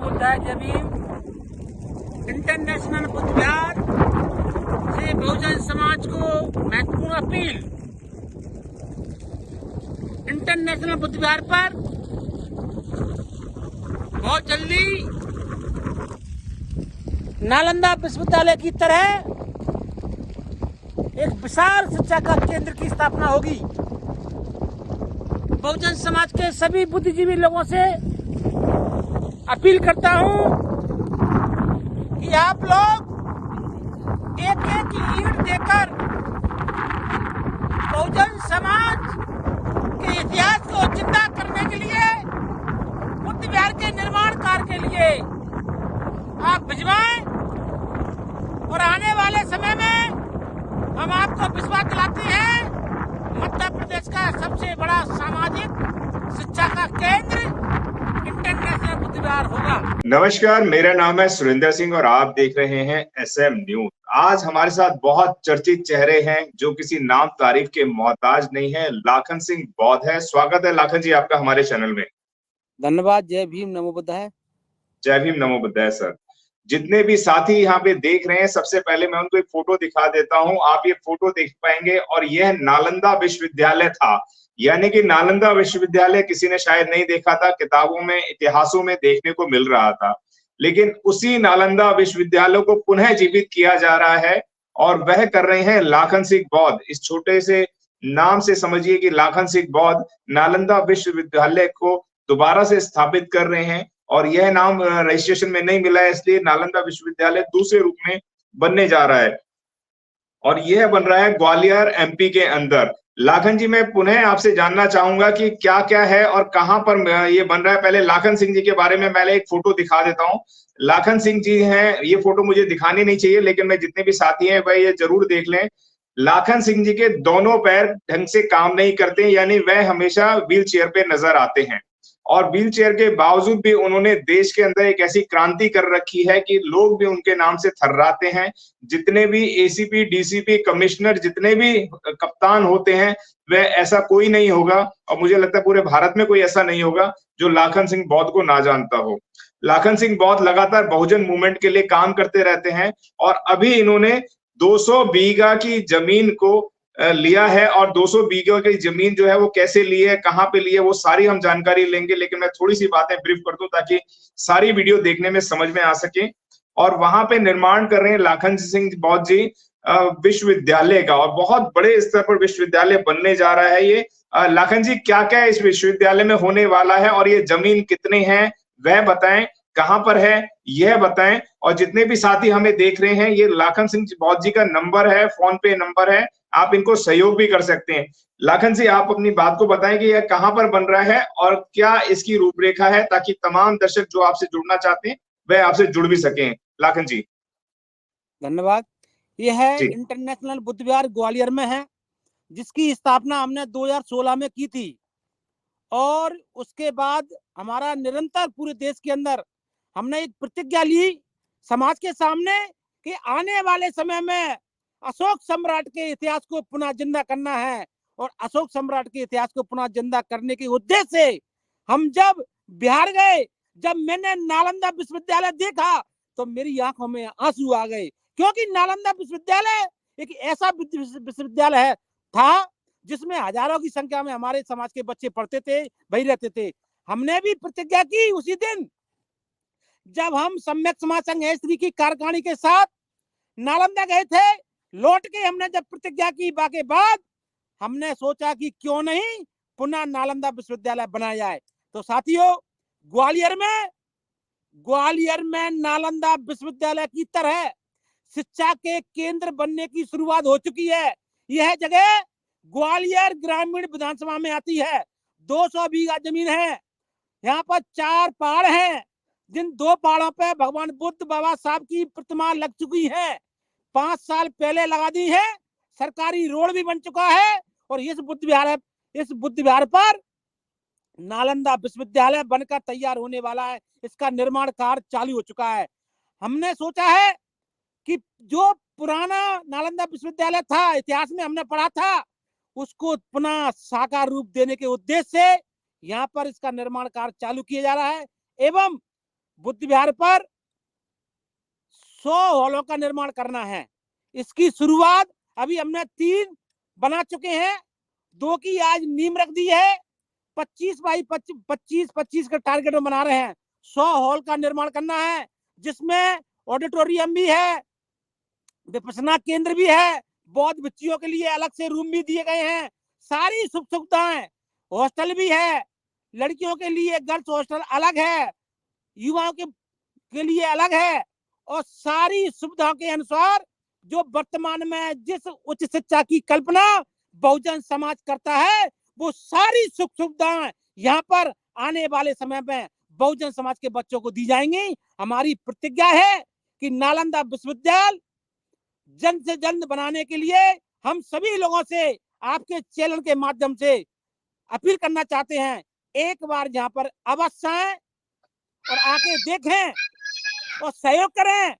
बुद्धाय जय भीम। इंटरनेशनल बुद्ध विहार से बहुजन समाज को महत्वपूर्ण अपील। इंटरनेशनल बुद्ध विहार पर बहुत जल्दी नालंदा विश्वविद्यालय की तरह एक विशाल शिक्षा का केंद्र की स्थापना होगी। बहुजन समाज के सभी बुद्धिजीवी लोगों से अपील करता हूं कि आप लोग एक एक ईंट देकर बहुजन समाज के इतिहास को जिंदा करने के लिए, बुद्ध विहार के निर्माण कार्य के लिए आप भिजवाएं और आने वाले समय में हम आपको विश्वास दिलाते हैं मध्य प्रदेश का सबसे बड़ा सामाजिक शिक्षा का केंद्र इंटरनेशनल बुद्ध विहार होगा। नमस्कार, मेरा नाम है सुरेंद्र सिंह और आप देख रहे हैं SM न्यूज। आज हमारे साथ बहुत चर्चित चेहरे हैं जो किसी नाम तारीफ के मोहताज नहीं है। लाखन सिंह बौद्ध है। स्वागत है लाखन जी आपका हमारे चैनल में। धन्यवाद। जय भीम, नमो बुद्धाय। जय भीम, नमो बुद्धाय। सर, जितने भी साथी यहाँ पे देख रहे हैं, सबसे पहले मैं उनको एक फोटो दिखा देता हूँ। आप ये फोटो देख पाएंगे और यह नालंदा विश्वविद्यालय था। यानी कि नालंदा विश्वविद्यालय किसी ने शायद नहीं देखा था, किताबों में, इतिहासों में देखने को मिल रहा था, लेकिन उसी नालंदा विश्वविद्यालय को पुनः जीवित किया जा रहा है और वह कर रहे हैं लाखन सिंह बौद्ध। इस छोटे से नाम से समझिए कि लाखन सिंह बौद्ध नालंदा विश्वविद्यालय को दोबारा से स्थापित कर रहे हैं और यह नाम रजिस्ट्रेशन में नहीं मिला है, इसलिए नालंदा विश्वविद्यालय दूसरे रूप में बनने जा रहा है और यह बन रहा है ग्वालियर MP के अंदर। लाखन जी, मैं पुनः आपसे जानना चाहूंगा कि क्या क्या है और कहां पर ये बन रहा है। पहले लाखन सिंह जी के बारे में पहले एक फोटो दिखा देता हूं। लाखन सिंह जी हैं, ये फोटो मुझे दिखानी नहीं चाहिए, लेकिन मैं जितने भी साथी हैं वह ये जरूर देख लें। लाखन सिंह जी के दोनों पैर ढंग से काम नहीं करते, यानी वह हमेशा व्हील चेयर पे नजर आते हैं और व्हील चेयर के बावजूद भी उन्होंने देश के अंदर एक ऐसी क्रांति कर रखी है कि लोग भी उनके नाम से थर्राते हैं। जितने भी ACP, DCP, कमिश्नर, जितने भी कप्तान होते हैं, वह ऐसा कोई नहीं होगा और मुझे लगता है पूरे भारत में कोई ऐसा नहीं होगा जो लाखन सिंह बौद्ध को ना जानता हो। लाखन सिंह बौद्ध लगातार बहुजन मूवमेंट के लिए काम करते रहते हैं और अभी इन्होंने 200 बीघा की जमीन को लिया है और 200 बीघे की जमीन जो है वो कैसे ली है, कहां पे ली है, वो सारी हम जानकारी लेंगे, लेकिन मैं थोड़ी सी बातें ब्रीफ कर दूं ताकि सारी वीडियो देखने में समझ में आ सके। और वहां पे निर्माण कर रहे हैं लाखन सिंह बौद्ध जी विश्वविद्यालय का और बहुत बड़े स्तर पर विश्वविद्यालय बनने जा रहा है ये। लाखन जी, क्या क्या इस विश्वविद्यालय में होने वाला है और ये जमीन कितने हैं वह बताएं, कहां पर है यह बताएं। और जितने भी साथी हमें देख रहे हैं, ये लाखन सिंह बौद्ध जी का नंबर है, फोन पे नंबर है, आप इनको सहयोग भी कर सकते हैं। लाखन जी, आप अपनी बात को बताएं कि यह कहां पर बन रहा है और क्या इसकी रूपरेखा है, ताकि तमाम दर्शक जो आपसे जुड़ना चाहते हैं वह आपसे जुड़ भी सकें। लाखन जी। धन्यवाद। यह है इंटरनेशनल बुद्ध विहार ग्वालियर में है, जिसकी स्थापना हमने 2016 में की थी और उसके बाद हमारा निरंतर पूरे देश के अंदर हमने एक प्रतिज्ञा ली समाज के सामने कि आने वाले समय में अशोक सम्राट के इतिहास को पुनः जिंदा करना है और अशोक सम्राट के इतिहास को पुनः जिंदा करने के उद्देश्य से हम जब बिहार गए, जब मैंने नालंदा विश्वविद्यालय देखा तो मेरी आंखों में आंसू आ गए, क्योंकि नालंदा विश्वविद्यालय एक ऐसा विश्वविद्यालय था जिसमें हजारों की संख्या में हमारे समाज के बच्चे पढ़ते थे, वही रहते थे। हमने भी प्रतिज्ञा की उसी दिन जब हम सम्यक समाज संघ स्त्री की कार्यकारिणी के साथ नालंदा गए थे। लौट के हमने जब प्रतिज्ञा की के बाद हमने सोचा कि क्यों नहीं पुनः नालंदा विश्वविद्यालय बनाया जाए। तो साथियों, ग्वालियर में नालंदा विश्वविद्यालय की तरह शिक्षा के केंद्र बनने की शुरुआत हो चुकी है। यह जगह ग्वालियर ग्रामीण विधानसभा में आती है। 200 बीघा जमीन है। यहाँ पर 4 पहाड़ हैं, जिन 2 पहाड़ों पे भगवान बुद्ध बाबा साहब की प्रतिमा लग चुकी है। 5 साल पहले लगा दी है। सरकारी रोड भी बन चुका है और इस बुद्ध विहार पर नालंदा विश्वविद्यालय बनकर तैयार होने वाला है। इसका निर्माण कार्य चालू हो चुका है। हमने सोचा है कि जो पुराना नालंदा विश्वविद्यालय था, इतिहास में हमने पढ़ा था, उसको पुनः साकार रूप देने के उद्देश्य से यहाँ पर इसका निर्माण कार्य चालू किया जा रहा है एवं बुद्ध विहार पर 100 हॉलों का निर्माण करना है। इसकी शुरुआत अभी हमने 3 बना चुके हैं, 2 की आज नींव रख दी है। 25 बाई 25 का टारगेट में बना रहे हैं। 100 हॉल का निर्माण करना है, जिसमें ऑडिटोरियम भी है, विपश्यना केंद्र भी है, बौद्ध बच्चियों के लिए अलग से रूम भी दिए गए हैं, सारी सुख सुविधाएं, हॉस्टल भी है, लड़कियों के लिए गर्ल्स हॉस्टल अलग है, युवाओं के लिए अलग है, और सारी सुविधाओं के अनुसार जो वर्तमान में जिस उच्च शिक्षा की कल्पना बहुजन समाज करता है, वो सारी सुख सुविधाएं यहाँ पर आने वाले समय में बहुजन समाज के बच्चों को दी जाएंगी। हमारी प्रतिज्ञा है कि नालंदा विश्वविद्यालय जल्द से जल्द बनाने के लिए हम सभी लोगों से आपके चैनल के माध्यम से अपील करना चाहते हैं, एक बार यहाँ पर अवश्य आएं और आके देखें और सहयोग करें,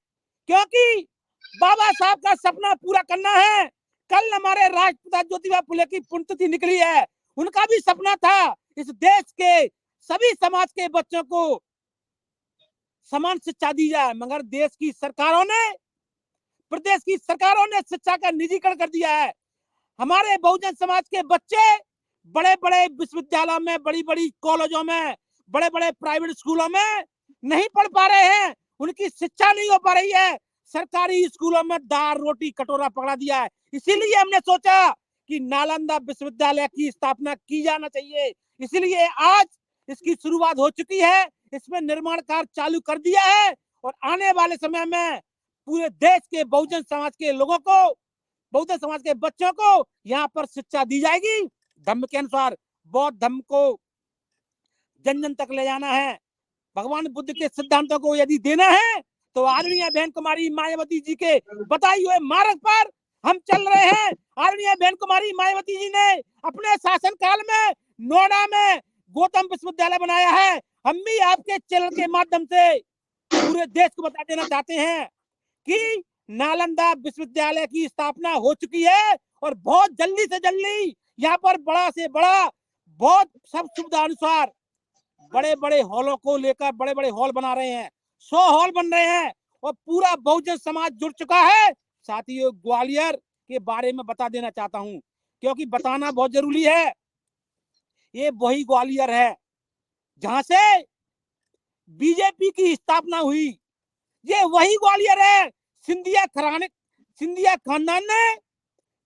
क्योंकि बाबा साहब का सपना पूरा करना है। कल हमारे राष्ट्रपिता ज्योतिबा फुले की पुण्यतिथि निकली है, उनका भी सपना था इस देश के सभी समाज के बच्चों को समान शिक्षा दी जाए, मगर देश की सरकारों ने, प्रदेश की सरकारों ने शिक्षा का निजीकरण कर दिया है। हमारे बहुजन समाज के बच्चे बड़े बड़े विश्वविद्यालयों में, बड़ी बड़ी कॉलेजों में, बड़े बड़े प्राइवेट स्कूलों में नहीं पढ़ पा रहे हैं, उनकी शिक्षा नहीं हो पा रही है। सरकारी स्कूलों में दाल रोटी कटोरा पकड़ा दिया है। इसीलिए हमने सोचा कि नालंदा विश्वविद्यालय की स्थापना की जाना चाहिए। इसलिए आज इसकी शुरुआत हो चुकी है, इसमें निर्माण कार्य चालू कर दिया है, और आने वाले समय में पूरे देश के बहुजन समाज के लोगों को, बहुजन समाज के बच्चों को यहाँ पर शिक्षा दी जाएगी। धम्म के अनुसार बौद्ध धम्म को जन जन तक ले जाना है। भगवान बुद्ध के सिद्धांतों को यदि देना है तो आदरणीय बहन कुमारी मायावती जी के बताए हुए मार्ग पर हम चल रहे हैं। आदरणीय बहन कुमारी मायावती जी ने अपने शासन काल में नोएडा में गौतम विश्वविद्यालय बनाया है। हम भी आपके चैनल के माध्यम से पूरे देश को बता देना चाहते हैं कि नालंदा विश्वविद्यालय की स्थापना हो चुकी है, और बहुत जल्दी से जल्दी यहाँ पर बड़ा से बड़ा, बहुत सब सुविधा अनुसार बड़े बड़े हॉलों को लेकर बड़े बड़े हॉल बना रहे हैं। 100 हॉल बन रहे हैं, और पूरा बहुजन समाज जुड़ चुका है। साथ ही ग्वालियर के बारे में बता देना चाहता हूं, क्योंकि बताना बहुत जरूरी है। ये वही ग्वालियर है जहां से बीजेपी की स्थापना हुई, ये वही ग्वालियर है। सिंधिया खानदान ने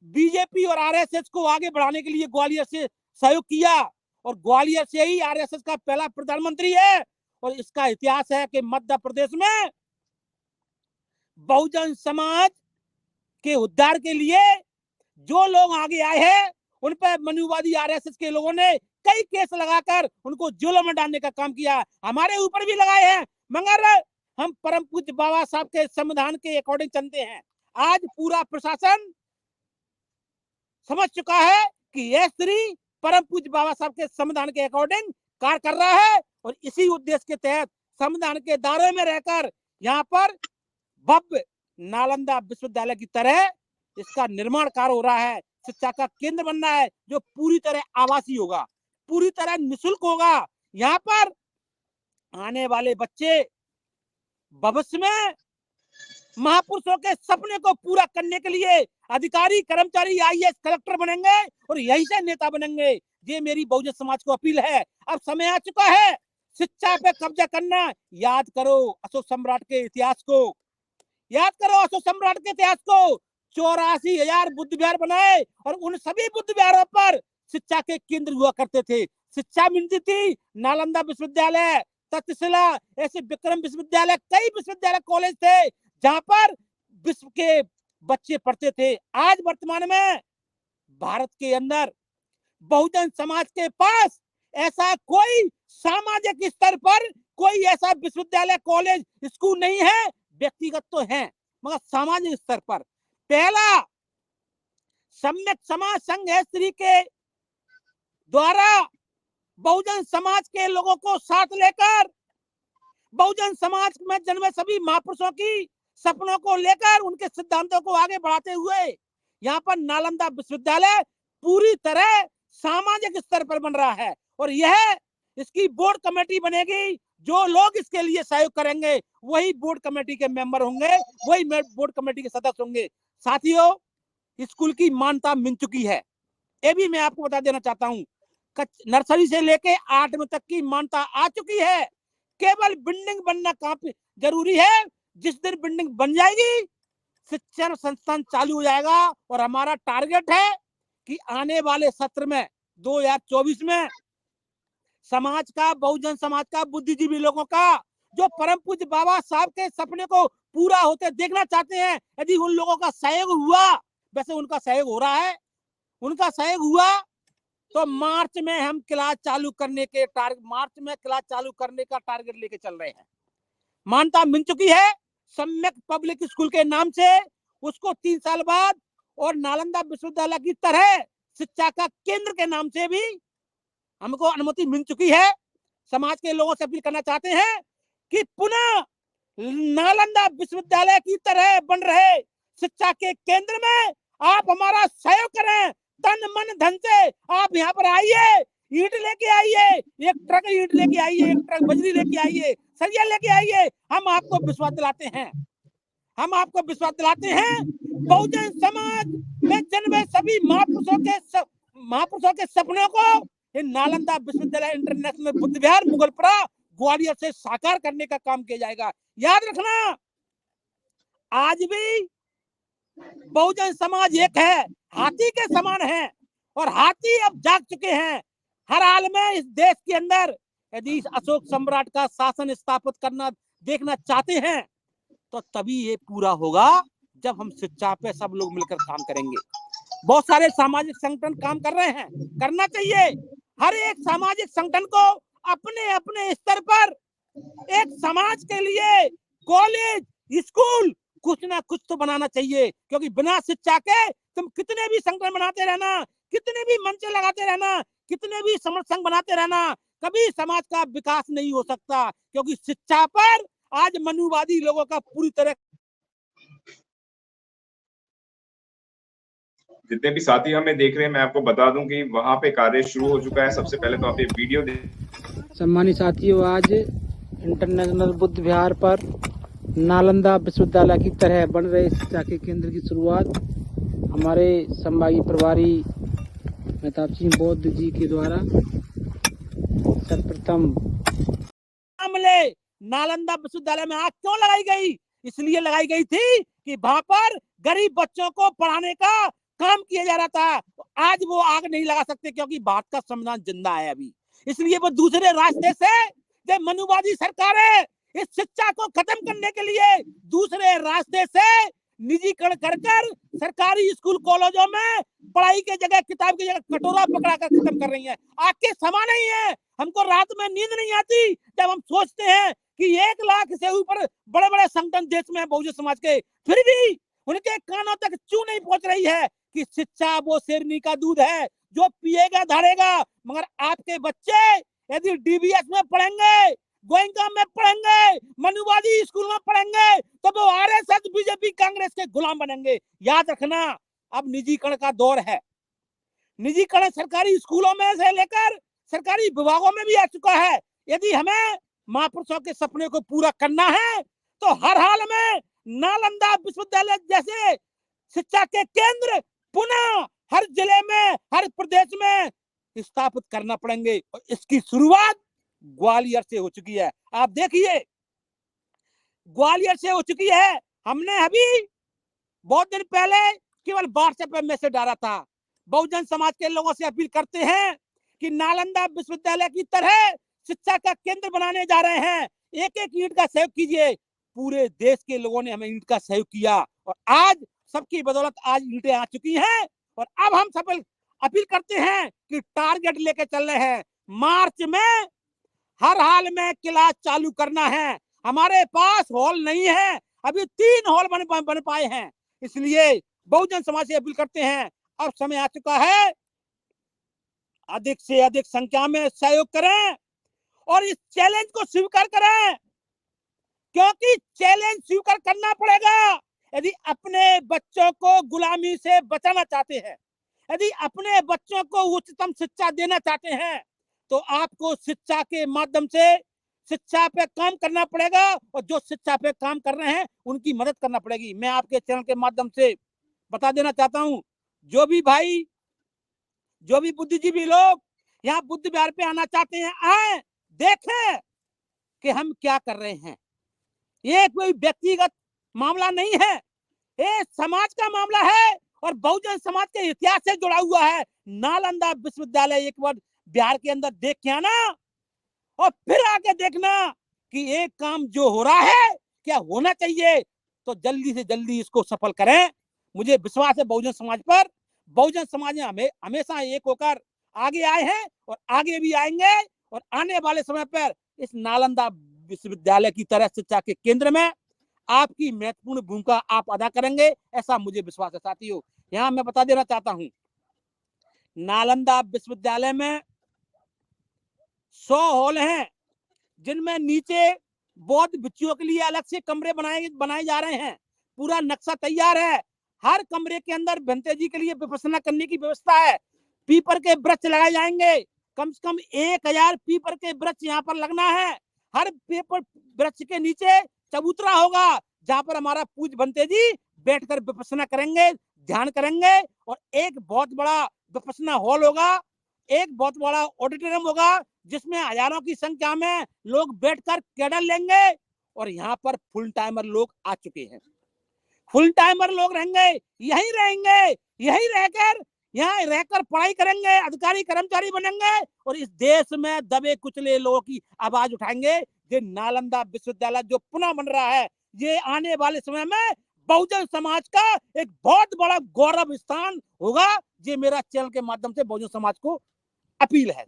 बीजेपी और आरएसएस को आगे बढ़ाने के लिए ग्वालियर से सहयोग किया, और ग्वालियर से ही आरएसएस का पहला प्रधानमंत्री है। और इसका इतिहास है कि मध्य प्रदेश में बहुजन समाज के उद्धार के लिए जो लोग आगे आए हैं, उन पर मनुवादी आरएसएस के लोगों ने कई केस लगाकर उनको जेलों में डालने का काम किया। हमारे ऊपर भी लगाए हैं, मगर हम परम पूज्य बाबा साहब के संविधान के अकॉर्डिंग चलते हैं। आज पूरा प्रशासन समझ चुका है कि यह श्री परम पूज्य बाबा साहब के संविधान के अकॉर्डिंग कार्य कर रहा है, और इसी उद्देश्य के तहत संविधान के दायरे में रहकर यहाँ पर भव्य नालंदा विश्वविद्यालय की तरह इसका निर्माण कार्य हो रहा है। शिक्षा का केंद्र बनना है, जो पूरी तरह आवासीय होगा, पूरी तरह निःशुल्क होगा। यहाँ पर आने वाले बच्चे भविष्य में महापुरुषों के सपने को पूरा करने के लिए अधिकारी, कर्मचारी, आईएएस, कलेक्टर बनेंगे, और यही से नेता बनेंगे। ये मेरी बहुजन समाज को अपील है। अब समय आ चुका है शिक्षा पे कब्जा करना। याद करो अशोक सम्राट के इतिहास को, याद करो अशोक सम्राट के इतिहास को। 84,000 बुद्ध विहार बनाए, और उन सभी बुद्ध विहारों पर शिक्षा के केंद्र हुआ करते थे। शिक्षा मिलती थी, नालंदा विश्वविद्यालय, तक्षशिला, ऐसे विक्रम विश्वविद्यालय, कई विश्वविद्यालय कॉलेज थे जहां पर विश्व के बच्चे पढ़ते थे। आज वर्तमान में भारत के अंदर बहुजन समाज के पास ऐसा कोई सामाजिक स्तर पर कोई ऐसा विश्वविद्यालय, कॉलेज, स्कूल नहीं है। व्यक्तिगत तो है, मगर सामाजिक स्तर पर पहला सम्यक समाज संघ श्री के द्वारा बहुजन समाज के लोगों को साथ लेकर, बहुजन समाज में जन्मे सभी महापुरुषों की सपनों को लेकर, उनके सिद्धांतों को आगे बढ़ाते हुए यहाँ पर नालंदा विश्वविद्यालय पूरी तरह सामाजिक स्तर पर बन रहा है। और यह इसकी बोर्ड कमेटी बनेगी जो लोग इसके लिए सहयोग करेंगे वही बोर्ड कमेटी के मेंबर होंगे, वही बोर्ड कमेटी के सदस्य होंगे। साथियों, स्कूल की मान्यता मिल चुकी है, ये भी मैं आपको बता देना चाहता हूँ। नर्सरी से लेके 8वीं तक की मान्यता आ चुकी है। केवल बिल्डिंग बनना काफी जरूरी है। जिस दिन बिल्डिंग बन जाएगी, शिक्षण संस्थान चालू हो जाएगा। और हमारा टारगेट है कि आने वाले सत्र में 2024 में समाज का, बहुजन समाज का, बुद्धिजीवी लोगों का, जो परम पूज्य बाबा साहब के सपने को पूरा होते देखना चाहते हैं, यदि उन लोगों का सहयोग हुआ, वैसे उनका सहयोग हो रहा है, उनका सहयोग हुआ तो मार्च में हम क्लास चालू करने के टारगेट लेके चल रहे हैं। मान्यता मिल चुकी है सम्यक पब्लिक स्कूल के नाम से, उसको 3 साल बाद, और नालंदा विश्वविद्यालय की तरह शिक्षा का केंद्र के नाम से भी हमको अनुमति मिल चुकी है। समाज के लोगों से अपील करना चाहते हैं कि पुनः नालंदा विश्वविद्यालय की तरह बन रहे शिक्षा के केंद्र में आप हमारा सहयोग करें। तन मन धन से आप यहाँ पर आइए, ईंट लेके आइए, एक ट्रक ईंट लेके आइए, एक ट्रक बजरी लेके आइए, सरिया लेके आइए। हम आपको विश्वास दिलाते हैं, हम आपको विश्वास दिलाते हैं, बहुजन समाज में जन्मे सभी महापुरुषों के सपनों को नालंदा विश्वविद्यालय इंटरनेशनल बुद्ध विहार मुगलपुरा ग्वालियर से साकार करने का काम किया जाएगा। याद रखना, आज भी बहुजन समाज एक है, हाथी के समान है, और हाथी अब जाग चुके हैं। हर हाल में इस देश के अंदर यदि अशोक सम्राट का शासन स्थापित करना देखना चाहते हैं तो तभी ये पूरा होगा जब हम शिक्षा पे सब लोग मिलकर काम करेंगे। बहुत सारे सामाजिक संगठन काम कर रहे हैं, करना चाहिए। हर एक सामाजिक संगठन को अपने अपने स्तर पर एक समाज के लिए कॉलेज, स्कूल, कुछ ना कुछ तो बनाना चाहिए, क्योंकि बिना शिक्षा के तुम कितने भी संगठन बनाते रहना, कितने भी मंच लगाते रहना, कितने भी समर्थ संघ बनाते रहना, कभी समाज का विकास नहीं हो सकता। क्योंकि शिक्षा पर आज मनुवादी लोगों का पूरी तरह। जितने भी साथी हमें देख रहे हैं, मैं आपको बता दूं कि वहां पे कार्य शुरू हो चुका है। सबसे पहले तो आप ये वीडियो सम्मानित साथियों, आज इंटरनेशनल बुद्ध विहार पर नालंदा विश्वविद्यालय की तरह बन रहे शिक्षा के केंद्र की शुरुआत हमारे संभागीय प्रभारी मेहताब सिंह बौद्ध जी के द्वारा सर्वप्रथम नालंदा विश्वविद्यालय में आग क्यों लगाई गई? इसलिए लगाई गई थी कि वहां पर गरीब बच्चों को पढ़ाने का काम किया जा रहा था। तो आज वो आग नहीं लगा सकते, क्योंकि भारत का संविधान जिंदा है अभी। इसलिए वो दूसरे रास्ते से, जब मनुवादी सरकारें इस शिक्षा को खत्म करने के लिए दूसरे रास्ते से निजीकरण कर सरकारी स्कूल कॉलेजों में पढ़ाई के जगह, किताब की जगह कटोरा पकड़ा कर खत्म कर रही है। आग के समा नहीं है। हमको रात में नींद नहीं आती जब हम सोचते हैं कि 1 लाख से ऊपर बड़े बड़े संगठन देश में बहुजन समाज के, फिर भी उनके कानों तक क्यों नहीं पहुंच रही है कि शिक्षा वो शेरनी का दूध है जो पिएगा धाड़ेगा। मगर आपके बच्चे यदि डीबीएस में पढ़ेंगे, गोयंका में पढ़ेंगे, मनुवादी स्कूल में पढ़ेंगे, तो वो आरएसएस, बीजेपी, कांग्रेस के गुलाम बनेंगे। याद रखना, अब निजीकरण का दौर है। निजीकरण सरकारी स्कूलों में से लेकर सरकारी विभागों में भी आ चुका है। यदि हमें महापुरुषों के सपने को पूरा करना है तो हर हाल में नालंदा विश्वविद्यालय जैसे शिक्षा के केंद्र पुनः हर जिले में, हर प्रदेश में स्थापित करना पड़ेंगे। और इसकी शुरुआत ग्वालियर से हो चुकी है। आप देखिए, ग्वालियर से हो चुकी है। हमने अभी बहुत दिन पहले केवल व्हाट्सएप पे मैसेज डाला था। बहुजन समाज के लोगों से अपील करते हैं कि नालंदा विश्वविद्यालय की तरह शिक्षा का केंद्र बनाने जा रहे हैं। एक एक ईंट का सहयोग कीजिए। पूरे देश के लोगों ने हमें ईंट का सहयोग किया और आज सबकी बदौलत आज ईंटें आ चुकी हैं। और अब हम सब अपील करते हैं कि टारगेट लेके चल रहे हैं, मार्च में हर हाल में क्लास चालू करना है। हमारे पास हॉल नहीं है, अभी 3 हॉल बन पाए हैं। इसलिए बहुजन समाज से अपील करते हैं, अब समय आ चुका है, अधिक से अधिक संख्या में सहयोग करें और इस चैलेंज को स्वीकार करें, क्योंकि चैलेंज स्वीकार करना पड़ेगा। यदि अपने बच्चों को गुलामी से बचाना चाहते हैं, यदि अपने बच्चों को उच्चतम शिक्षा देना चाहते हैं, तो आपको शिक्षा के माध्यम से शिक्षा पे काम करना पड़ेगा और जो शिक्षा पे काम कर रहे हैं उनकी मदद करना पड़ेगी। मैं आपके चैनल के माध्यम से बता देना चाहता हूं, जो भी भाई, जो भी बुद्धिजीवी लोग यहाँ बुद्ध विहार पे आना चाहते हैं, आए, देखें कि हम क्या कर रहे हैं। ये कोई व्यक्तिगत मामला नहीं है, ये समाज का मामला है और बहुजन समाज के इतिहास से जुड़ा हुआ है। नालंदा विश्वविद्यालय एक बार बिहार के अंदर देख के आना और फिर आके देखना कि एक काम जो हो रहा है क्या होना चाहिए, तो जल्दी से जल्दी इसको सफल करें। मुझे विश्वास है बहुजन समाज पर। बहुजन समाज में हमेशा एक होकर आगे आए हैं और आगे भी आएंगे और आने वाले समय पर इस नालंदा विश्वविद्यालय की तरह शिक्षा के केंद्र में आपकी महत्वपूर्ण भूमिका आप अदा करेंगे, ऐसा मुझे विश्वास है। साथियों, यहाँ मैं बता देना चाहता हूं, नालंदा विश्वविद्यालय में 100 हॉल हैं, जिनमें नीचे बौद्ध भिक्षुओं के लिए अलग से कमरे बनाए जा रहे हैं। पूरा नक्शा तैयार है। हर कमरे के अंदर भंते जी के लिए विपश्यना करने की व्यवस्था है। पीपल के वृक्ष लगाए जाएंगे, कम से कम 1000 पीपल के वृक्ष यहाँ पर लगना है। हर पीपल वृक्ष के नीचे चबूतरा होगा, जहां पर हमारा पूज्य भंते जी बैठकर विपश्यना करेंगे, ध्यान करेंगे। और एक बहुत बड़ा विपश्यना हॉल होगा, एक बहुत बड़ा ऑडिटोरियम होगा, जिसमें हजारों की संख्या में लोग बैठकर कैडल लेंगे। और यहाँ पर फुल टाइमर लोग आ चुके हैं, फुल टाइमर लोग रहेंगे, यही रहकर यहाँ रहकर पढ़ाई करेंगे, अधिकारी कर्मचारी बनेंगे और इस देश में दबे कुचले लोगों की आवाज उठाएंगे। ये नालंदा विश्वविद्यालय जो पुनः बन रहा है, ये आने वाले समय में बहुजन समाज का एक बहुत बड़ा गौरव स्थान होगा। ये मेरा चैनल के माध्यम से बहुजन समाज को अपील है।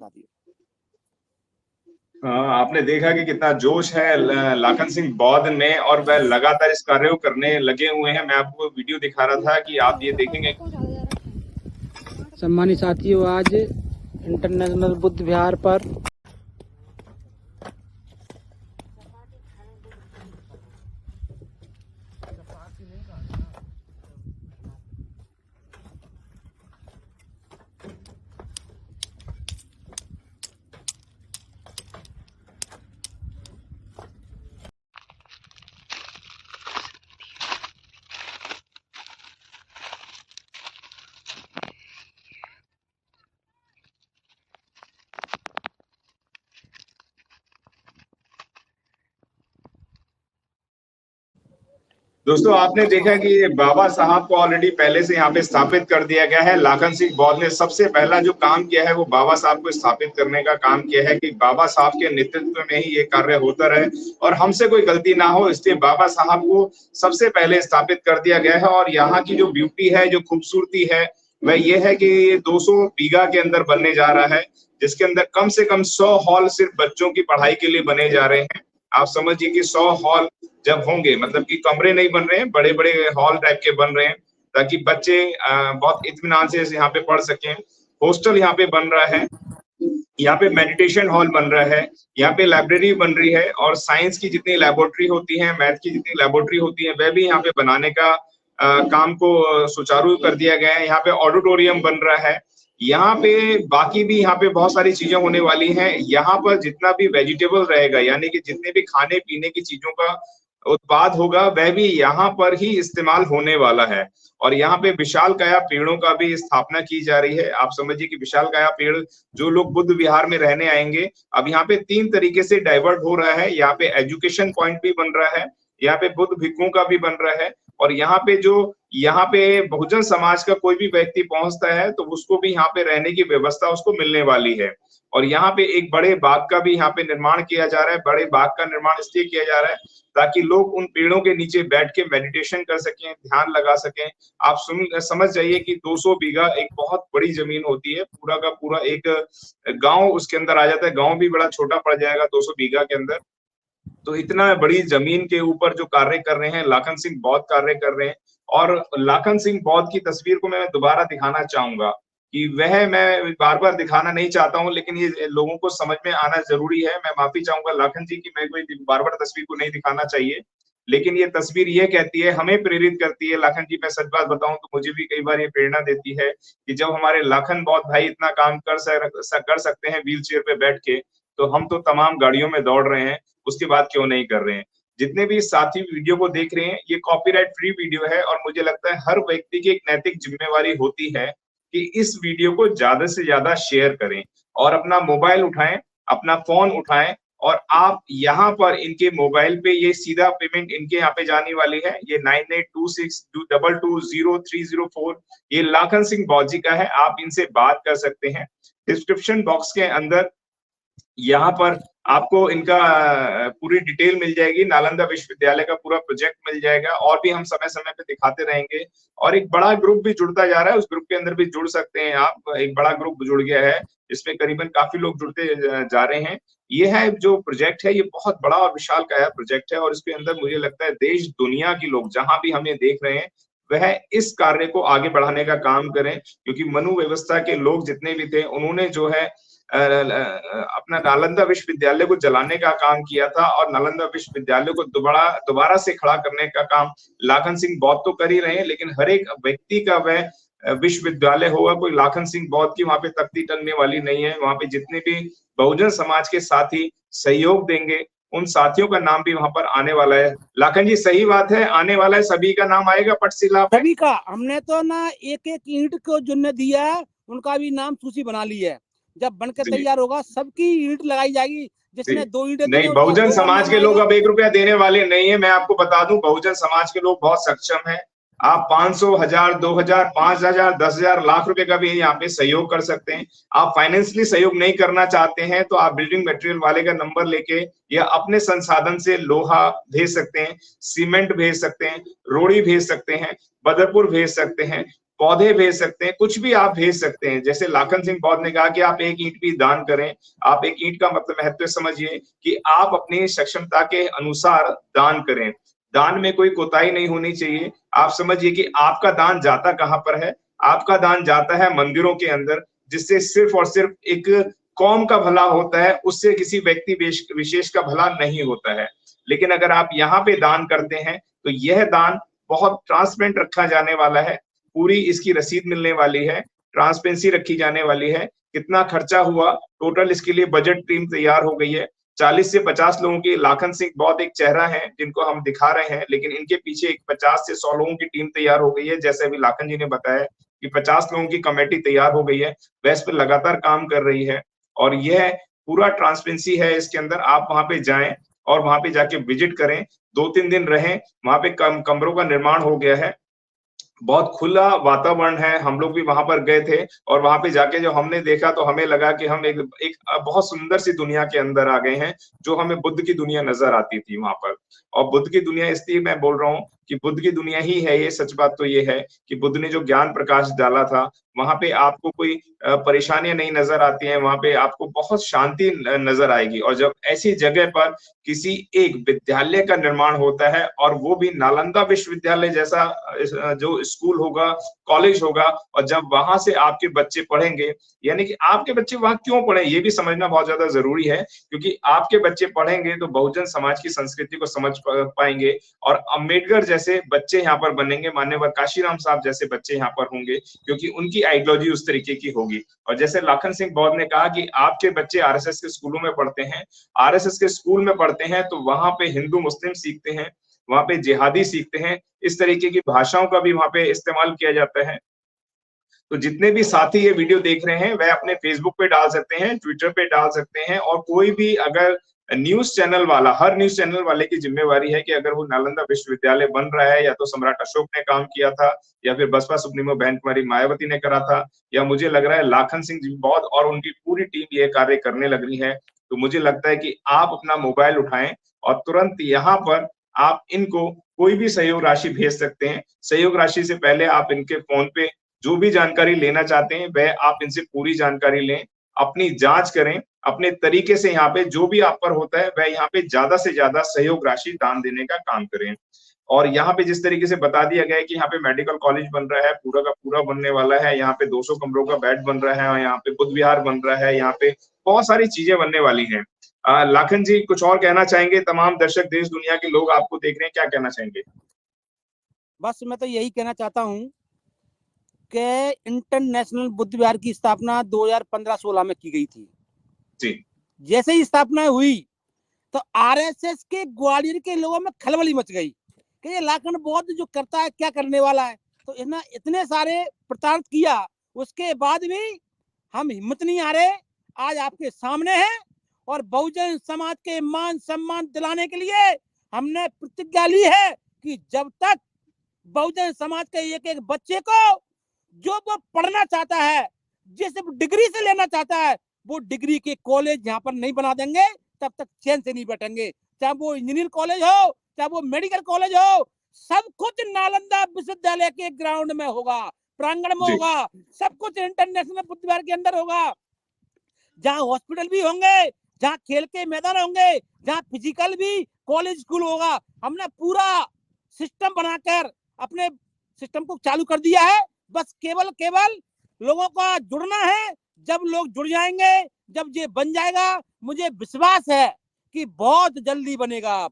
आपने देखा कि कितना जोश है लाखन सिंह बौद्ध में और वह लगातार इस कार्य को करने लगे हुए हैं। मैं आपको वीडियो दिखा रहा था कि आप ये देखेंगे। सम्मानित साथियों, आज इंटरनेशनल बुद्ध विहार पर दोस्तों, आपने देखा कि बाबा साहब को ऑलरेडी पहले से यहाँ पे स्थापित कर दिया गया है। लाखन सिंह बौद्ध ने सबसे पहला जो काम किया है वो बाबा साहब को स्थापित करने का काम किया है कि बाबा साहब के नेतृत्व में ही ये कार्य होता रहे और हमसे कोई गलती ना हो, इसलिए बाबा साहब को सबसे पहले स्थापित कर दिया गया है। और यहाँ की जो ब्यूटी है, जो खूबसूरती है, वह ये है कि ये 200 बीघा के अंदर बनने जा रहा है, जिसके अंदर कम से कम 100 हॉल सिर्फ बच्चों की पढ़ाई के लिए बने जा रहे हैं। आप समझिए कि 100 हॉल जब होंगे, मतलब कि कमरे नहीं बन रहे हैं, बड़े बड़े हॉल टाइप के बन रहे हैं, ताकि बच्चे बहुत इत्मीनान से यहाँ पे पढ़ सकें। हॉस्टल यहाँ पे बन रहा है, यहाँ पे मेडिटेशन हॉल बन रहा है, यहाँ पे लाइब्रेरी बन रही है और साइंस की जितनी लेबोरेटरी होती है, मैथ की जितनी लेबोरेटरी होती है, वह भी यहाँ पे बनाने का काम को सुचारू कर दिया गया है। यहाँ पे ऑडिटोरियम बन रहा है। यहाँ पे बाकी भी यहाँ पे बहुत सारी चीजें होने वाली हैं। यहाँ पर जितना भी वेजिटेबल रहेगा, यानी कि जितने भी खाने पीने की चीजों का उत्पाद होगा, वह भी यहाँ पर ही इस्तेमाल होने वाला है। और यहाँ पे विशालकाय पेड़ों का भी स्थापना की जा रही है। आप समझिए कि विशालकाय पेड़, जो लोग बुद्ध विहार में रहने आएंगे, अब यहाँ पे 3 तरीके से डाइवर्ट हो रहा है। यहाँ पे एजुकेशन पॉइंट भी बन रहा है, यहाँ पे बुद्ध भिक्षुओं का भी बन रहा है, और यहाँ पे बहुजन समाज का कोई भी व्यक्ति पहुंचता है तो उसको भी यहाँ पे रहने की व्यवस्था उसको मिलने वाली है। और यहाँ पे एक बड़े बाग का भी यहाँ पे निर्माण किया जा रहा है। बड़े बाग का निर्माण इसलिए किया जा रहा है ताकि लोग उन पेड़ों के नीचे बैठ के मेडिटेशन कर सकें, ध्यान लगा सकें। आप समझ जाइए कि 200 बीघा एक बहुत बड़ी जमीन होती है, पूरा का पूरा एक गांव उसके अंदर आ जाता है। गांव भी बड़ा छोटा पड़ जाएगा 200 बीघा के अंदर। तो इतना बड़ी जमीन के ऊपर जो कार्य कर रहे हैं, लाखन सिंह बौद्ध कार्य कर रहे हैं। और लाखन सिंह बौद्ध की तस्वीर को मैं दोबारा दिखाना चाहूंगा कि मैं बार बार दिखाना नहीं चाहता हूं, लेकिन ये लोगों को समझ में आना जरूरी है। मैं माफी चाहूंगा लाखन जी की, मैं कोई बार बार तस्वीर को नहीं दिखाना चाहिए, लेकिन ये तस्वीर ये कहती है, हमें प्रेरित करती है। लाखन जी, मैं सच बात बताऊं तो मुझे भी कई बार ये प्रेरणा देती है कि जब हमारे लाखन बौद्ध भाई इतना काम कर सकते हैं व्हील चेयर पे बैठ के, तो हम तो तमाम गाड़ियों में दौड़ रहे हैं, उसके बाद क्यों नहीं कर रहे हैं। जितने भी साथी वीडियो को देख रहे हैं, ये कॉपीराइट फ्री वीडियो है और मुझे लगता है हर व्यक्ति की एक नैतिक जिम्मेवारी होती है कि इस वीडियो को ज्यादा से ज्यादा शेयर करें और अपना मोबाइल उठाएं, अपना फोन उठाएं और आप यहाँ पर इनके मोबाइल पे ये सीधा पेमेंट इनके यहाँ पे जाने वाली है। ये 9826220304 ये लाखन सिंह बौजी का है। आप इनसे बात कर सकते हैं। डिस्क्रिप्शन बॉक्स के अंदर यहाँ पर आपको इनका पूरी डिटेल मिल जाएगी, नालंदा विश्वविद्यालय का पूरा प्रोजेक्ट मिल जाएगा और भी हम समय समय पे दिखाते रहेंगे। और एक बड़ा ग्रुप भी जुड़ता जा रहा है, उस ग्रुप के अंदर भी जुड़ सकते हैं आप। एक बड़ा ग्रुप जुड़ गया है, इसमें करीबन काफी लोग जुड़ते जा रहे हैं। ये है जो प्रोजेक्ट है, ये बहुत बड़ा और विशालकाय प्रोजेक्ट है और इसके अंदर मुझे लगता है देश दुनिया के लोग जहां भी हमें देख रहे हैं वह इस कार्य को आगे बढ़ाने का काम करें, क्योंकि मनु व्यवस्था के लोग जितने भी थे उन्होंने जो है अपना नालंदा विश्वविद्यालय को जलाने का काम किया था और नालंदा विश्वविद्यालय को दोबारा से खड़ा करने का काम लाखन सिंह बौद्ध तो कर ही रहे हैं, लेकिन हर एक व्यक्ति का वह विश्वविद्यालय होगा, कोई लाखन सिंह बौद्ध की वहां पे तख्ती टंगने वाली नहीं है। वहां पे जितने भी बहुजन समाज के साथी सहयोग देंगे उन साथियों का नाम भी वहां पर आने वाला है। लाखन जी सही बात है, आने वाला है, सभी का नाम आएगा पटशिला पे। सभी का हमने तो ना एक एक ईंट को जिनने दिया है उनका भी नाम सूची बना ली है। जब बनकर तैयार होगा सबकी ईंट लगाई जाएगी। जिसने 2 ईंटें नहीं, बहुजन समाज के लोग अब 1 रुपया देने वाले नहीं है। मैं आपको बता दूं, बहुजन समाज के लोग बहुत सक्षम है। आप 500, 1000, 2000, 5000, 10,000, लाख रुपए का भी यहाँ पे सहयोग कर सकते हैं। आप फाइनेंशियली सहयोग नहीं करना चाहते हैं तो आप बिल्डिंग मटेरियल वाले का नंबर लेके या अपने संसाधन से लोहा भेज सकते हैं, सीमेंट भेज सकते हैं, रोड़ी भेज सकते हैं, बदरपुर भेज सकते हैं, पौधे भेज सकते हैं, कुछ भी आप भेज सकते हैं। जैसे लाखन सिंह बौद्ध ने कहा कि आप 1 ईंट भी दान करें। आप 1 ईंट का मतलब महत्व समझिए कि आप अपनी सक्षमता के अनुसार दान करें। दान में कोई कोताही नहीं होनी चाहिए। आप समझिए कि आपका दान जाता कहां पर है? आपका दान जाता है मंदिरों के अंदर, जिससे सिर्फ और सिर्फ एक कौम का भला होता है, उससे किसी व्यक्ति विशेष का भला नहीं होता है। लेकिन अगर आप यहाँ पे दान करते हैं तो यह दान बहुत ट्रांसपेरेंट रखा जाने वाला है, पूरी इसकी रसीद मिलने वाली है, ट्रांसपेरेंसी रखी जाने वाली है, कितना खर्चा हुआ टोटल इसके लिए बजट टीम तैयार हो गई है। 40 से 50 लोगों की, लाखन सिंह बौद्ध एक चेहरा है जिनको हम दिखा रहे हैं, लेकिन इनके पीछे एक 50 से 100 लोगों की टीम तैयार हो गई है। जैसे अभी लाखन जी ने बताया कि 50 लोगों की कमेटी तैयार हो गई है, वह इस पर लगातार काम कर रही है और यह पूरा ट्रांसपेरेंसी है इसके अंदर। आप वहां पे जाएं और वहां पे जाके विजिट करें, 2-3 दिन रहें। वहां पे कमरों का निर्माण हो गया है, बहुत खुला वातावरण है। हम लोग भी वहां पर गए थे और वहां पे जाके जो हमने देखा तो हमें लगा कि हम एक बहुत सुंदर सी दुनिया के अंदर आ गए हैं, जो हमें बुद्ध की दुनिया नजर आती थी वहां पर। और बुद्ध की दुनिया इसलिए मैं बोल रहा हूँ कि बुद्ध की दुनिया ही है ये। सच बात तो ये है कि बुद्ध ने जो ज्ञान प्रकाश डाला था, वहां पे आपको कोई परेशानियां नहीं नजर आती हैं, वहां पे आपको बहुत शांति नजर आएगी। और जब ऐसी जगह पर किसी एक विद्यालय का निर्माण होता है और वो भी नालंदा विश्वविद्यालय जैसा जो स्कूल होगा, कॉलेज होगा, और जब वहां से आपके बच्चे पढ़ेंगे, यानी कि आपके बच्चे वहां क्यों पढ़े ये भी समझना बहुत ज्यादा जरूरी है, क्योंकि आपके बच्चे पढ़ेंगे तो बहुजन समाज की संस्कृति को समझ पाएंगे और अम्बेडकर जैसे बच्चे यहाँ पर बनेंगे, मान्यवर काशीराम साहब जैसे बच्चे यहाँ पर होंगे, क्योंकि उनकी आइडियोलॉजी उस तरीके की होगी। और जैसे लाखन सिंह बौद्ध ने कहा कि आपके बच्चे आरएसएस के स्कूलों में पढ़ते हैं, आरएसएस के स्कूल में पढ़ते हैं तो वहां पे हिंदू मुस्लिम सीखते हैं, वहां पे जिहादी सीखते हैं, इस तरीके की भाषाओं का भी वहां पे इस्तेमाल किया जाता है। तो जितने भी साथी ये वीडियो देख रहे हैं वह अपने फेसबुक पे डाल सकते हैं, ट्विटर पे डाल सकते हैं, और कोई भी अगर न्यूज चैनल वाला, हर न्यूज चैनल वाले की जिम्मेवारी है कि अगर वो नालंदा विश्वविद्यालय बन रहा है, या तो सम्राट अशोक ने काम किया था, या फिर बसपा सुप्रीमो बहन कुमारी मायावती ने करा था, या मुझे लग रहा है लाखन सिंह बौद्ध और उनकी पूरी टीम ये कार्य करने लग रही है, तो मुझे लगता है कि आप अपना मोबाइल उठाएं और तुरंत यहाँ पर आप इनको कोई भी सहयोग राशि भेज सकते हैं। सहयोग राशि से पहले आप इनके फोन पे जो भी जानकारी लेना चाहते हैं वह आप इनसे पूरी जानकारी लें, अपनी जांच करें, अपने तरीके से यहाँ पे जो भी आप पर होता है वह यहाँ पे ज्यादा से ज्यादा सहयोग राशि दान देने का काम करें। और यहाँ पे जिस तरीके से बता दिया गया है कि यहाँ पे मेडिकल कॉलेज बन रहा है, पूरा का पूरा बनने वाला है, यहाँ पे 200 कमरों का बेड बन रहा है, और यहाँ पे बुद्ध विहार बन रहा है, यहाँ पे बहुत सारी चीजें बनने वाली हैं। लाखन जी कुछ और कहना चाहेंगे? तमाम दर्शक देश दुनिया के लोग आपको देख रहे हैं, क्या कहना चाहेंगे? बस मैं तो यही कहना चाहता हूँ कि इंटरनेशनल बुद्ध विहार की स्थापना 2015-16 में की गई थी जी। जैसे ही स्थापना हुई तो आरएसएस के ग्वालियर के लोगों में खलबली मच गई कि ये लाखन बौद्ध जो करता है क्या करने वाला है। तो इतने सारे प्रताड़ित किया, उसके बाद भी हम हिम्मत नहीं हारे, आज आपके सामने हैं और बहुजन समाज के मान सम्मान दिलाने के लिए हमने प्रतिज्ञा ली है कि जब तक बहुजन समाज के एक एक बच्चे को जो वो पढ़ना चाहता है, जिस डिग्री से लेना चाहता है, वो डिग्री के कॉलेज यहाँ पर नहीं बना देंगे, तब तक चैन से नहीं बैठेंगे। चाहे वो इंजीनियर कॉलेज हो, चाहे वो मेडिकल कॉलेज हो, सब कुछ नालंदा विश्वविद्यालय के ग्राउंड में होगा, प्रांगण में होगा, सब कुछ इंटरनेशनल बुद्ध विहार के अंदर होगा, जहाँ हॉस्पिटल भी होंगे, जहाँ खेल के मैदान होंगे, जहाँ फिजिकल भी कॉलेज स्कूल होगा। हमने पूरा सिस्टम बनाकर अपने सिस्टम को चालू कर दिया है। बस केवल लोगों का जुड़ना है। जब लोग जुड़ जाएंगे, जब ये बन जाएगा, मुझे विश्वास है कि बहुत जल्दी बनेगा,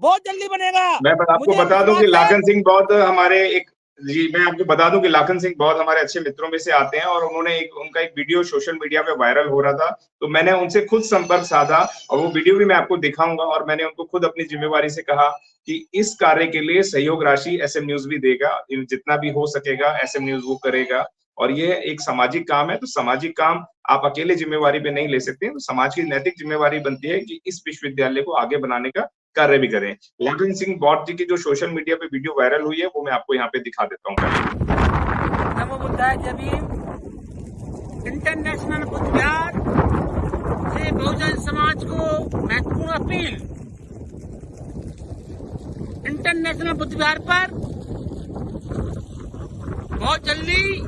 बहुत जल्दी बनेगा। मैं आपको बता दूं कि लाखन सिंह बौद्ध हमारे मैं आपको बता दूं कि लाखन सिंह बौद्ध हमारे अच्छे मित्रों में से आते हैं और उन्होंने उनका एक वीडियो सोशल मीडिया पे वायरल हो रहा था, तो मैंने उनसे खुद संपर्क साधा और वो वीडियो भी मैं आपको दिखाऊंगा। और मैंने उनको खुद अपनी जिम्मेवारी से कहा कि इस कार्य के लिए सहयोग राशि एसएम न्यूज भी देगा, जितना भी हो सकेगा एसएम न्यूज वो करेगा। और ये एक सामाजिक काम है, तो सामाजिक काम आप अकेले जिम्मेवारी पे नहीं ले सकते, तो समाज की नैतिक जिम्मेवारी बनती है कि इस विश्वविद्यालय को आगे बनाने का कार्य भी करें। लाखन सिंह बौद्ध जी की जो सोशल मीडिया पे वीडियो वायरल हुई है वो मैं आपको यहाँ पे दिखा देता हूँ। नमो बुद्धाय जय भीम। इंटरनेशनल बुद्ध विहार से बहुजन समाज को महत्वपूर्ण अपील। इंटरनेशनल बुद्ध विहार पर बहुत जल्दी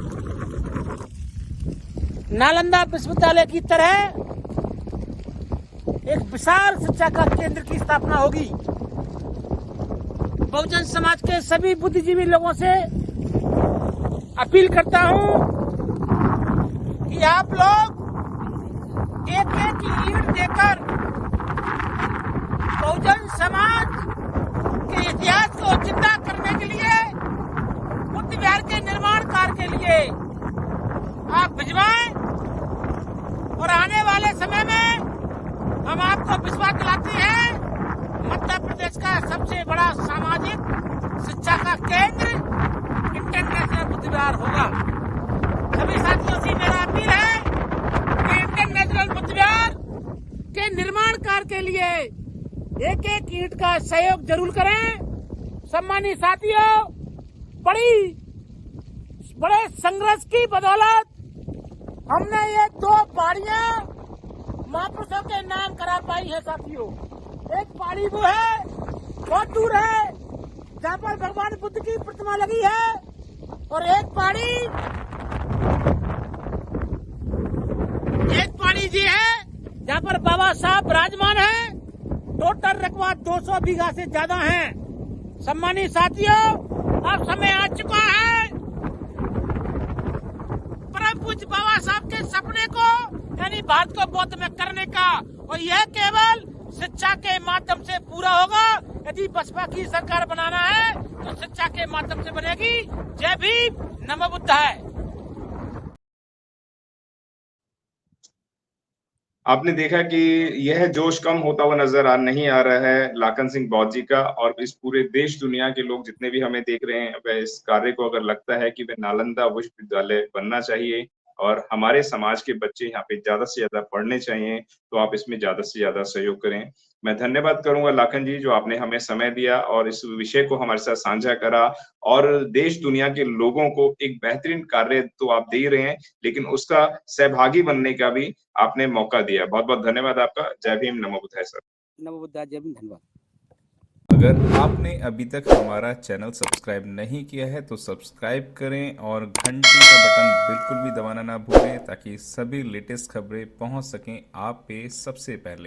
नालंदा विश्वविद्यालय की तरह एक विशाल शिक्षा का केंद्र की स्थापना होगी। बहुजन समाज के सभी बुद्धिजीवी लोगों से अपील करता हूं कि आप लोग एक एक ईंट देकर बहुजन समाज के इतिहास को जिंदा करने के लिए, बुद्ध विहार के निर्माण कार्य के लिए आप भिजवाएं। और आने वाले समय में हम आपको विश्वास दिलाते हैं, मध्य प्रदेश का सबसे बड़ा सामाजिक शिक्षा का केंद्र इंटरनेशनल बुद्ध विहार होगा। सभी साथियों से मेरा अपील है कि इंटरनेशनल बुद्ध विहार के निर्माण कार्य के लिए एक एक ईंट का सहयोग जरूर करें। सम्मानित साथियों, बड़े संघर्ष की बदौलत हमने ये 2 पहाड़ियां महापुरुषों के नाम करा पाई है साथियों। एक पहाड़ी वो है बहुत दूर है जहाँ पर भगवान बुद्ध की प्रतिमा लगी है, और एक पहाड़ी जी है जहाँ पर बाबा साहब विराजमान है। टोटल रकबा 200 बीघा से ज्यादा है। सम्मानित साथियों, अब समय आ चुका है परम पूज्य बाबा साहब के सपने को यानी भारत को बौद्ध में करने का, और यह केवल शिक्षा के माध्यम से पूरा होगा। यदि बसपा की सरकार बनाना है तो शिक्षा के माध्यम से बनेगी। जय भीम, नमो बुद्धाय। आपने देखा कि यह जोश कम होता हुआ नजर नहीं आ रहा है लाखन सिंह बौद्ध जी का, और इस पूरे देश दुनिया के लोग जितने भी हमें देख रहे हैं, वह इस कार्य को अगर लगता है कि वह नालंदा विश्वविद्यालय बनना चाहिए और हमारे समाज के बच्चे यहाँ पे ज्यादा से ज्यादा पढ़ने चाहिए, तो आप इसमें ज्यादा से ज्यादा सहयोग करें। मैं धन्यवाद करूंगा लाखन जी, जो आपने हमें समय दिया और इस विषय को हमारे साथ साझा करा, और देश दुनिया के लोगों को एक बेहतरीन कार्य तो आप दे रहे हैं, लेकिन उसका सहभागी बनने का भी आपने मौका दिया। बहुत बहुत धन्यवाद आपका। जय भीम, नमो बुद्धाय सर। नमो बुद्धाय, जय भीम, धन्यवाद। अगर आपने अभी तक हमारा चैनल सब्सक्राइब नहीं किया है तो सब्सक्राइब करें और घंटी का बटन बिल्कुल भी दबाना ना भूलें, ताकि सभी लेटेस्ट खबरें पहुंच सकें आप पे सबसे पहले।